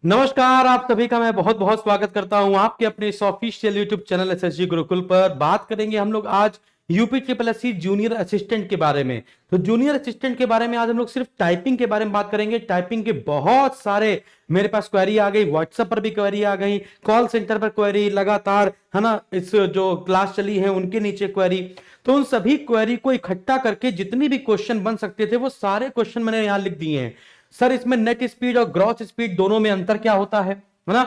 नमस्कार, आप सभी का मैं बहुत बहुत स्वागत करता हूं आपके अपने इस official YouTube channel SSG Gurukul पर। बात करेंगे हम लोग आज UP triple SC junior assistant के बारे में। तो जूनियर असिस्टेंट के बारे में आज हम लोग सिर्फ टाइपिंग के बारे में बात करेंगे। टाइपिंग के बहुत सारे मेरे पास क्वेरी आ गई, व्हाट्सएप पर भी क्वेरी आ गई, कॉल सेंटर पर क्वेरी लगातार, है ना, इस जो क्लास चली है उनके नीचे क्वेरी। तो उन सभी क्वेरी को इकट्ठा करके जितनी भी क्वेश्चन बन सकते थे वो सारे क्वेश्चन मैंने यहां लिख दिए हैं। सर इसमें नेट स्पीड और ग्रॉस स्पीड दोनों में अंतर क्या होता है ना।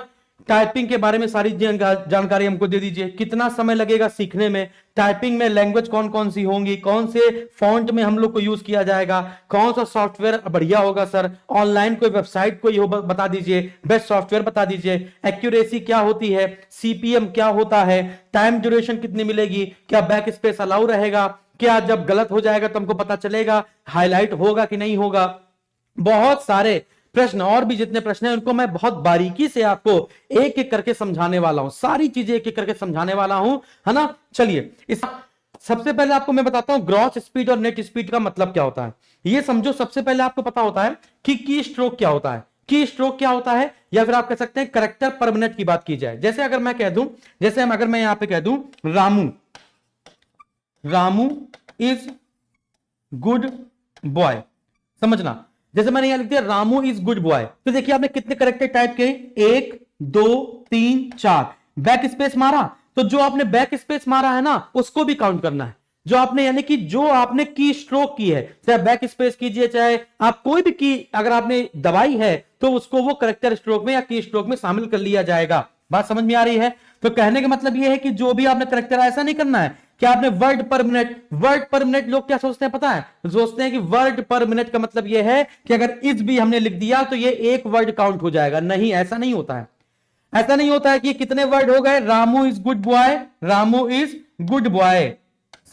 टाइपिंग के बारे में सारी जानकारी हमको दे दीजिए। कितना समय लगेगा सीखने में, टाइपिंग में लैंग्वेज कौन कौन सी होंगी, कौन से फॉन्ट में हम लोग को यूज किया जाएगा, कौन सा सॉफ्टवेयर बढ़िया होगा। सर ऑनलाइन कोई वेबसाइट कोई हो बता दीजिए, बेस्ट सॉफ्टवेयर बता दीजिए, एक्यूरेसी क्या होती है, सीपीएम क्या होता है, टाइम ड्यूरेशन कितनी मिलेगी, क्या बैक स्पेस अलाउ रहेगा, क्या जब गलत हो जाएगा तो हमको पता चलेगा, हाईलाइट होगा कि नहीं होगा। बहुत सारे प्रश्न और भी जितने प्रश्न हैं उनको मैं बहुत बारीकी से आपको एक एक करके समझाने वाला हूं, सारी चीजें एक एक करके समझाने वाला हूं, है ना। चलिए इस सबसे पहले आपको मैं बताता हूं ग्रॉस स्पीड और नेट स्पीड का मतलब क्या होता है। ये समझो, सबसे पहले आपको पता होता है कि की स्ट्रोक क्या होता है। की स्ट्रोक क्या होता है, या फिर आप कह सकते हैं करेक्टर पर मिनट की बात की जाए। जैसे अगर मैं कह दूं, जैसे अगर मैं यहां पे कह दूं Ramu, Ramu is good boy, समझना। जैसे मैंने यहां लिख दिया रामू इज गुड बॉय, तो देखिए आपने कितने करेक्टर टाइप किए, 1 2 3 4। बैक स्पेस मारा, तो जो आपने बैक स्पेस मारा है ना उसको भी काउंट करना है। जो आपने यानी कि जो आपने की स्ट्रोक की है, चाहे बैक स्पेस कीजिए, चाहे आप कोई भी की अगर आपने दबाई है तो उसको वो करेक्टर स्ट्रोक में या की स्ट्रोक में शामिल कर लिया जाएगा। बात समझ में आ रही है। तो कहने का मतलब यह है कि जो भी आपने करेक्टर, ऐसा नहीं करना है कि आपने वर्ड पर मिनट, वर्ड पर मिनट लोग क्या सोचते हैं पता है, सोचते हैं कि वर्ड पर मिनट का मतलब यह है कि अगर इस भी हमने लिख दिया तो ये एक वर्ड काउंट हो जाएगा। नहीं, ऐसा नहीं होता है। ऐसा नहीं होता है कि कितने वर्ड हो गए, Ramu is good boy, Ramu is good boy,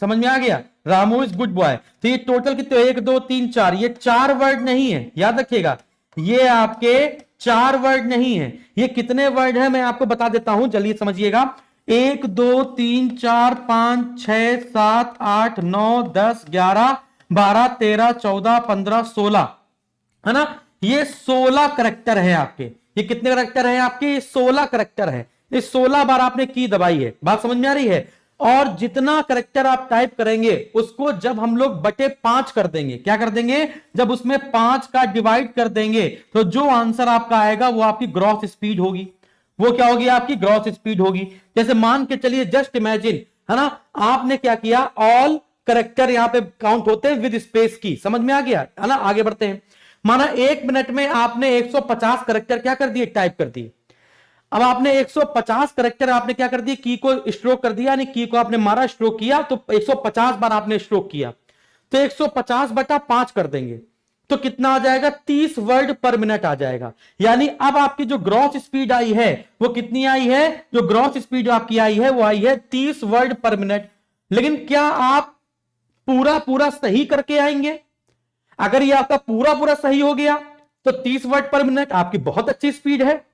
समझ में आ गया, रामू इज गुड बॉय। तो ये टोटल कितने, 1 2 3 4, ये 4 वर्ड नहीं है, याद रखिएगा। ये आपके 4 वर्ड नहीं है। ये कितने वर्ड है मैं आपको बता देता हूं, चलिए समझिएगा। 1 2 3 4 5 6 7 8 9 10 11 12 13 14 15 16, है ना। ये 16 करेक्टर है आपके। ये कितने करेक्टर है आपके, ये 16 करेक्टर है। ये 16 बार आपने की दबाई है। बात समझ में आ रही है। और जितना करेक्टर आप टाइप करेंगे उसको जब हम लोग बटे 5 कर देंगे, क्या कर देंगे, जब उसमें 5 का डिवाइड कर देंगे तो जो आंसर आपका आएगा वो आपकी ग्रॉस स्पीड होगी। वो क्या होगी, आपकी ग्रॉस स्पीड होगी। जैसे मान के चलिए, जस्ट इमेजिन, है ना, आपने क्या किया, ऑल करेक्टर यहां पे काउंट होते हैं विद स्पेस की, समझ में आ गया, है ना। आगे बढ़ते हैं। माना 1 मिनट में आपने 150 करेक्टर क्या कर दिए, टाइप कर दिए। अब आपने 150 करेक्टर आपने क्या कर दिए, की को स्ट्रोक कर दिया, यानी की को आपने मारा, स्ट्रोक किया, तो 150 बार आपने स्ट्रोक किया, तो 150 बटा 5 कर देंगे तो कितना आ जाएगा, 30 वर्ड पर मिनट आ जाएगा। यानी अब आपकी जो ग्रॉस स्पीड आई है वो कितनी आई है, जो ग्रॉस स्पीड आपकी आई है वो आई है 30 वर्ड पर मिनट। लेकिन क्या आप पूरा पूरा सही करके आएंगे? अगर ये आपका पूरा पूरा सही हो गया तो 30 वर्ड पर मिनट आपकी बहुत अच्छी स्पीड है।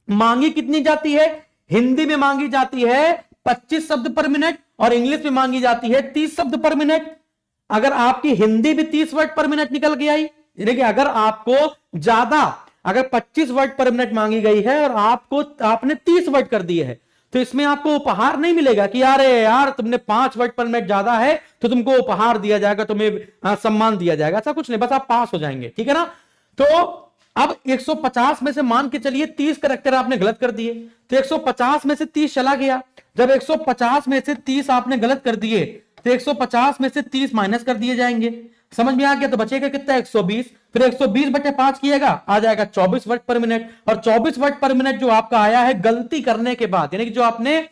मांगी कितनी जाती है, हिंदी में मांगी जाती है 25 शब्द पर मिनट और इंग्लिश में मांगी जाती है 30 शब्द पर मिनट। अगर आपकी हिंदी भी 30 वर्ड पर मिनट निकल के आई, यानी कि अगर आपको ज्यादा, अगर 25 वर्ड पर मिनट मांगी गई है और आपने 30 वर्ड कर दिए है, तो इसमें आपको उपहार नहीं मिलेगा कि यार यार तुमने 5 वर्ड पर मिनट ज्यादा है तो तुमको उपहार दिया जाएगा, तुम्हें सम्मान दिया जाएगा, ऐसा कुछ नहीं, बस आप पास हो जाएंगे, ठीक है ना। तो अब 150 में से मान के चलिए 30 करेक्टर आपने गलत कर दिए, तो 150 में से 30 चला गया। जब 150 में से 30 आपने गलत कर दिए तो 150 में से 30 माइनस कर दिए जाएंगे, समझ में आ गया। तो बचेगा कितना, 120। फिर 120 बटे 5 किएगा, आ जाएगा 24 वर्ड पर मिनट। और 24 वर्ड पर मिनट जो आपका आया है गलती करने के बाद, यानी कि जो आपने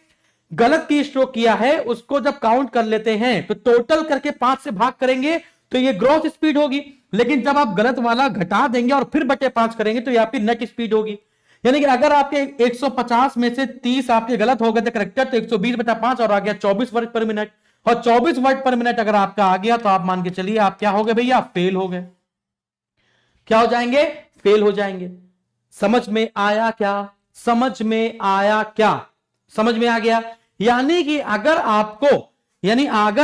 गलत की स्ट्रोक किया है उसको जब काउंट कर लेते हैं तो टोटल करके 5 से भाग करेंगे तो ये ग्रॉस स्पीड होगी। लेकिन जब आप गलत वाला घटा देंगे और फिर बटे 5 करेंगे तो ये आपकी नेट स्पीड होगी। यानी कि अगर आपके 150 में से 30 आपके गलत हो गए थे करेक्टर, तो 120 बटा 5 और आ गया 24 वर्ड पर मिनट। और 24 वर्ड पर मिनट अगर आपका आ गया तो आप मान के चलिए आप क्या हो गए भैया, फेल हो गए। क्या हो जाएंगे, फेल हो जाएंगे। समझ में आया क्या, समझ में आया क्या, समझ में आ गया। यानी कि अगर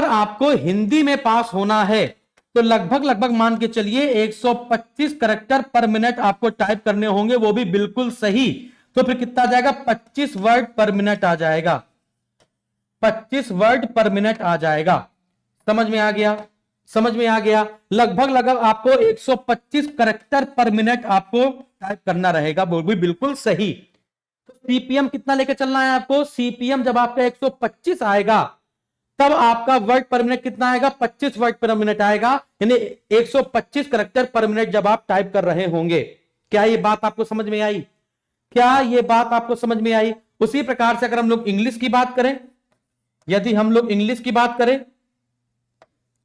आपको हिंदी में पास होना है तो लगभग लगभग मान के चलिए 125 करेक्टर पर मिनट आपको टाइप करने होंगे, वो भी बिल्कुल सही। तो फिर कितना आ जाएगा, 25 वर्ड पर मिनट आ जाएगा, 25 वर्ड पर मिनट आ जाएगा। समझ में आ गया, समझ में आ गया। लगभग लगभग आपको 125 करेक्टर पर मिनट आपको टाइप करना रहेगा, वो भी बिल्कुल सही। तो सीपीएम कितना लेके चलना है आपको, सीपीएम जब आपका 125 आएगा तब आपका वर्ड पर मिनट कितना आएगा, 25 वर्ड पर मिनट आएगा, यानी 125 करेक्टर पर मिनट जब आप टाइप कर रहे होंगे। क्या ये बात आपको समझ में आई, क्या ये बात आपको समझ में आई? उसी प्रकार से अगर हम लोग इंग्लिश की बात करें, यदि हम लोग इंग्लिश की बात करें,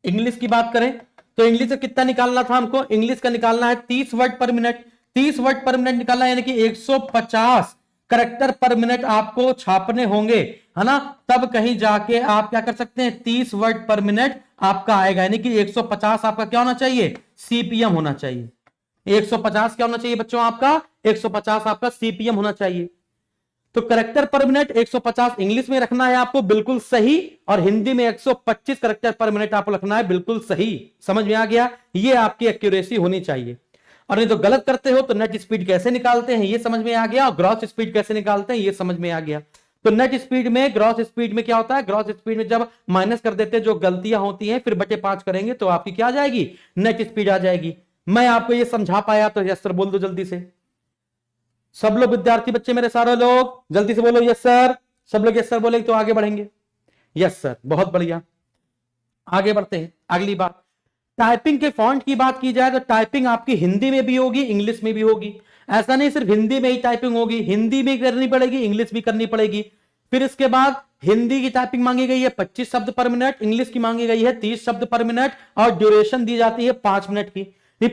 इंग्लिश की बात करें तो इंग्लिश से कितना निकालना था हमको, इंग्लिश का निकालना है 30 वर्ड पर मिनट, 30 वर्ड पर मिनट निकालना है, यानी कि 150 करेक्टर पर मिनट आपको छापने होंगे, है ना। तब कहीं जाके आप क्या कर सकते हैं, 30 वर्ड पर मिनट आपका आएगा, यानी कि 150 आपका क्या होना चाहिए, सीपीएम होना चाहिए। 150 क्या होना चाहिए बच्चों आपका, 150 आपका सीपीएम होना चाहिए। तो करेक्टर पर मिनट 150 इंग्लिश में रखना है आपको, बिल्कुल सही, और हिंदी में 125 करेक्टर पर मिनट आपको रखना है, बिल्कुल सही। समझ में आ गया, ये आपकी एक्यूरेसी होनी चाहिए। और नहीं तो गलत करते हो तो नेट स्पीड कैसे निकालते हैं ये समझ में आ गया, और ग्रॉस स्पीड कैसे निकालते हैं ये समझ में आ गया। तो नेट स्पीड में, ग्रॉस स्पीड में क्या होता है, ग्रॉस स्पीड में जब माइनस कर देते हैं जो गलतियां होती हैं, फिर बटे 5 करेंगे तो आपकी क्या आ जाएगी, नेट स्पीड आ जाएगी। मैं आपको ये समझा पाया तो यस सर बोल दो जल्दी से, सब लोग विद्यार्थी बच्चे मेरे सारे लोग जल्दी से बोलो यस सर। सब लोग यस सर बोलेंगे तो आगे बढ़ेंगे। यस सर, बहुत बढ़िया। आगे बढ़ते हैं, अगली बात टाइपिंग के फॉन्ट की बात की जाए तो टाइपिंग आपकी हिंदी में भी होगी, इंग्लिश में भी होगी। ऐसा नहीं सिर्फ हिंदी में ही टाइपिंग होगी, हिंदी में करनी पड़ेगी, इंग्लिश भी करनी पड़ेगी। फिर इसके बाद हिंदी की टाइपिंग मांगी गई है 25 शब्द पर मिनट, इंग्लिश की मांगी गई है 30 शब्द पर मिनट, और ड्यूरेशन दी जाती है 5 मिनट की।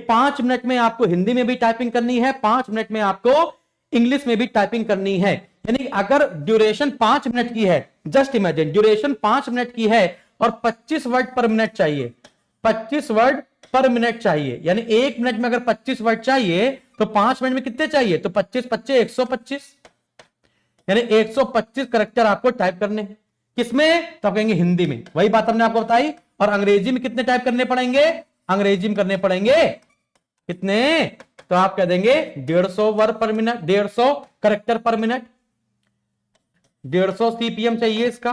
5 मिनट में आपको हिंदी में भी टाइपिंग करनी है, 5 मिनट में आपको इंग्लिश में भी टाइपिंग करनी है। यानी अगर ड्यूरेशन 5 मिनट की है, जस्ट इमेजिन ड्यूरेशन 5 मिनट की है और 25 वर्ड पर मिनट चाहिए, 25 वर्ड पर मिनट चाहिए, यानी 1 मिनट में अगर 25 वर्ड चाहिए तो 5 मिनट में कितने चाहिए, तो 25 25 125, यानी 125 करेक्टर आपको टाइप करने हैं। किसमें, तो आप कहेंगे हिंदी में, वही बात हमने आपको बताई। और अंग्रेजी में कितने टाइप करने पड़ेंगे, अंग्रेजी में करने पड़ेंगे कितने, तो आप कह देंगे 150 वर्ड पर मिनट, 150 करेक्टर पर मिनट, 150 सीपीएम चाहिए इसका,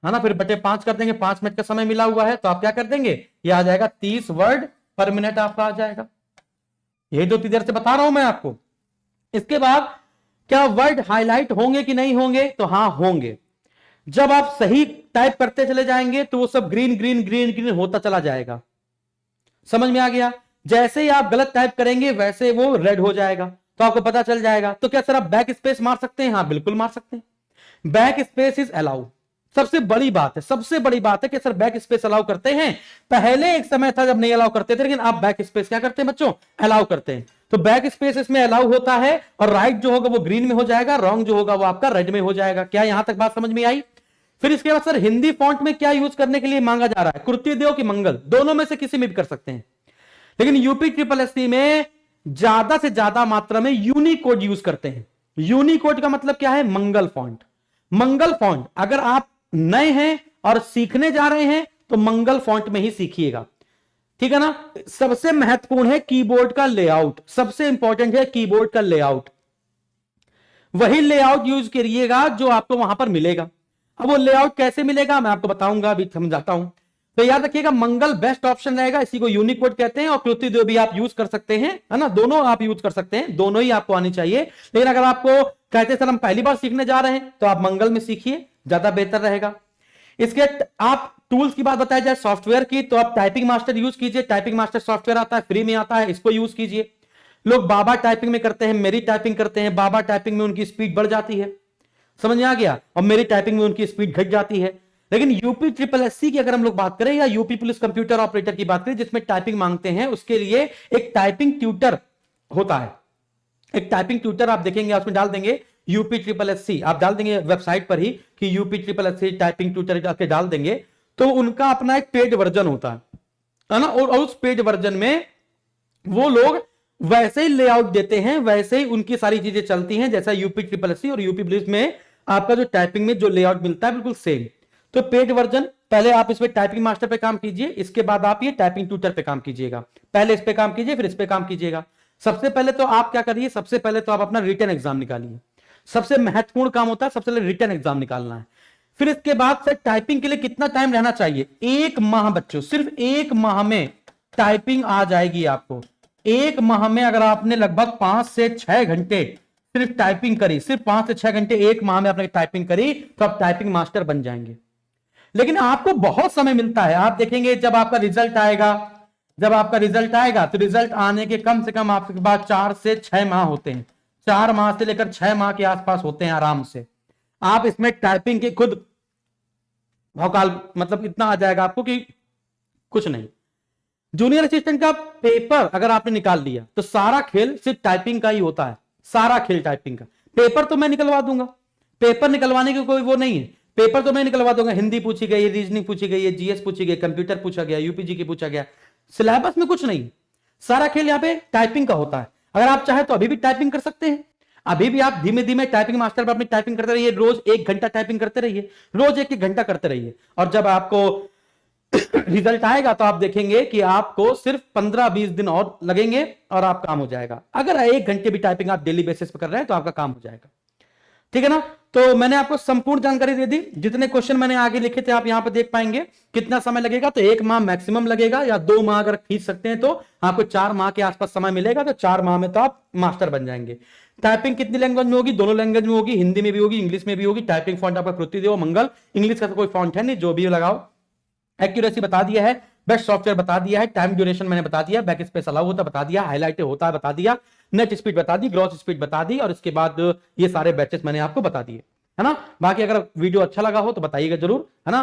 है ना। फिर बटे 5 कर देंगे, 5 मिनट का समय मिला हुआ है तो आप क्या कर देंगे, ये आ जाएगा 30 वर्ड पर मिनट आपका आ जाएगा। यही तो इतनी देर से बता रहा हूं मैं आपको। इसके बाद क्या वर्ड हाईलाइट होंगे कि नहीं होंगे, तो हां होंगे। जब आप सही टाइप करते चले जाएंगे तो वो सब ग्रीन ग्रीन ग्रीन ग्रीन होता चला जाएगा। समझ में आ गया, जैसे ही आप गलत टाइप करेंगे वैसे वो रेड हो जाएगा, तो आपको पता चल जाएगा। तो क्या सर आप बैक स्पेस मार सकते हैं, हाँ बिल्कुल मार सकते हैं, बैक स्पेस इज अलाउ। सबसे बड़ी बात है, सबसे बड़ी बात है कि सर बैक स्पेस अलाउ करते हैं। पहले एक समय था जब नहीं अलाउ करते थे, लेकिन आप बैक स्पेस क्या करते हैं बच्चों, अलाउ करते हैं। तो बैक स्पेस इसमें अलाउ होता है, और राइट जो होगा वो ग्रीन में हो जाएगा, रॉन्ग जो होगा वो आपका रेड में हो जाएगा। क्या यहां तक बात समझ में आई? फिर इसके बाद सर हिंदी फॉन्ट में क्या यूज करने के लिए मांगा जा रहा है, कुर्तीदेव की मंगल, दोनों में से किसी में भी कर सकते हैं। लेकिन यूपी ट्रिपल एससी में ज्यादा से ज्यादा मात्रा में यूनिकोड यूज करते हैं। यूनिकोड का मतलब क्या है, मंगल फॉन्ट। मंगल फॉन्ट अगर आप नए हैं और सीखने जा रहे हैं तो मंगल फॉन्ट में ही सीखिएगा, ठीक है ना। सबसे महत्वपूर्ण है कीबोर्ड का लेआउट, सबसे इंपॉर्टेंट है कीबोर्ड का लेआउट। वही लेआउट यूज करिएगा जो आपको वहां पर मिलेगा। अब वो लेआउट कैसे मिलेगा मैं आपको बताऊंगा, अभी समझाता हूं। तो याद रखिएगा मंगल बेस्ट ऑप्शन रहेगा, इसी को यूनिकोड कहते हैं, और कुर्तीदेव भी आप यूज कर सकते हैं, है ना। दोनों आप यूज कर सकते हैं, दोनों ही आपको आनी चाहिए। लेकिन अगर आपको कहते सर हम पहली बार सीखने जा रहे हैं तो आप मंगल में सीखिए, ज्यादा बेहतर रहेगा। इसके आप टूल्स की बात बताई जाए सॉफ्टवेयर की, तो आप टाइपिंग मास्टर यूज कीजिए। टाइपिंग मास्टर सॉफ्टवेयर आता है, फ्री में आता है, इसको यूज कीजिए। लोग बाबा टाइपिंग में करते हैं, मेरी टाइपिंग करते हैं। बाबा टाइपिंग में उनकी स्पीड बढ़ जाती है, समझ में आ गया, और मेरी टाइपिंग में उनकी स्पीड घट जाती है। लेकिन यूपी ट्रिपल एससी की अगर हम लोग बात करें, या यूपी पुलिस कंप्यूटर ऑपरेटर की बात करें जिसमें टाइपिंग मांगते हैं, उसके लिए एक टाइपिंग ट्यूटर होता है। एक टाइपिंग ट्यूटर आप देखेंगे, उसमें डाल देंगे यूपी ट्रिपल एससी, आप डाल देंगे वेबसाइट पर ही कि UP triple SC typing tutor करके डाल देंगे, तो उनका अपना एक पेड वर्जन होता है ना। और उस पेड वर्जन में वो लोग वैसे ही लेआउट देते हैं, वैसे ही उनकी सारी चीजें चलती हैं जैसा यूपी ट्रिपल एससी और यूपी पुलिस में आपका जो टाइपिंग में जो लेआउट मिलता है बिल्कुल सेम। तो पेड वर्जन, पहले आप इसमें टाइपिंग मास्टर पे काम कीजिए, इसके बाद आप ये टाइपिंग ट्यूटर पे काम कीजिएगा। पहले इस पे काम कीजिए, फिर इस पे काम कीजिएगा। सबसे पहले तो आप क्या करिए, सबसे पहले तो आप अपना रिटन एग्जाम निकालिए। सबसे महत्वपूर्ण काम होता है सबसे पहले रिटन एग्जाम निकालना है। फिर इसके बाद से टाइपिंग के लिए कितना टाइम रहना चाहिए, 1 माह बच्चों, सिर्फ 1 माह में टाइपिंग आ जाएगी आपको। 1 माह में अगर आपने लगभग 5 से 6 घंटे सिर्फ टाइपिंग करी, सिर्फ 5 से 6 घंटे 1 माह में आपने टाइपिंग करी, तो आप टाइपिंग मास्टर बन जाएंगे। लेकिन आपको बहुत समय मिलता है। आप देखेंगे जब आपका रिजल्ट आएगा, जब आपका रिजल्ट आएगा तो रिजल्ट आने के कम से कम आपके पास 4 से 6 माह होते हैं। 4 माह से लेकर 6 माह के आसपास होते हैं आराम से। आप इसमें टाइपिंग के खुद भौकाल मतलब इतना आ जाएगा आपको कि कुछ नहीं। जूनियर असिस्टेंट का पेपर अगर आपने निकाल लिया तो सारा खेल सिर्फ टाइपिंग का ही होता है, सारा खेल टाइपिंग का। पेपर तो मैं निकलवा दूंगा, पेपर निकलवाने की कोई वो नहीं है, पेपर तो मैं निकलवा दूंगा। हिंदी पूछी गई, रीजनिंग पूछी गई, जीएस पूछी गई, कंप्यूटर पूछा गया, यूपीजी की पूछा गया, सिलेबस में कुछ नहीं। सारा खेल यहाँ पे टाइपिंग का होता है। अगर आप चाहे तो अभी भी टाइपिंग कर सकते हैं, अभी भी आप धीमे धीमे टाइपिंग मास्टर पर अपनी टाइपिंग करते रहिए। रोज 1 घंटा टाइपिंग करते रहिए, रोज 1-1 घंटा करते रहिए। और जब आपको रिजल्ट आएगा तो आप देखेंगे कि आपको सिर्फ 15-20 दिन और लगेंगे और आप काम हो जाएगा। अगर 1 घंटे भी टाइपिंग आप डेली बेसिस पर कर रहे हैं तो आपका काम हो जाएगा। ठीक है ना। तो मैंने आपको संपूर्ण जानकारी दे दी। जितने क्वेश्चन मैंने आगे लिखे थे आप यहां पर देख पाएंगे। कितना समय लगेगा, तो 1 माह मैक्सिमम लगेगा, या 2 माह अगर खींच सकते हैं तो आपको 4 माह के आसपास समय मिलेगा। तो 4 माह में तो आप मास्टर बन जाएंगे। टाइपिंग कितनी लैंग्वेज में होगी, दोनों लैंग्वेज में होगी, हिंदी में भी होगी, इंग्लिश में भी होगी। टाइपिंग फॉन्ट आपका पृथ्वीदेव मंगल, इंग्लिश का तो कोई फॉन्ट है नहीं, जो भी लगाओ। एक्यूरेसी बता दिया है, बेस्ट सॉफ्टवेयर बता दिया है, टाइम ड्यूरेशन मैंने बता दिया, बैक स्पेस अलाउ होता बता दिया, हाईलाइट होता है बता दिया, नेट स्पीड बता दी, ग्रॉस स्पीड बता दी, और इसके बाद ये सारे बैचेस मैंने आपको बता दिए, है ना। बाकी अगर वीडियो अच्छा लगा हो तो बताइएगा जरूर, है ना।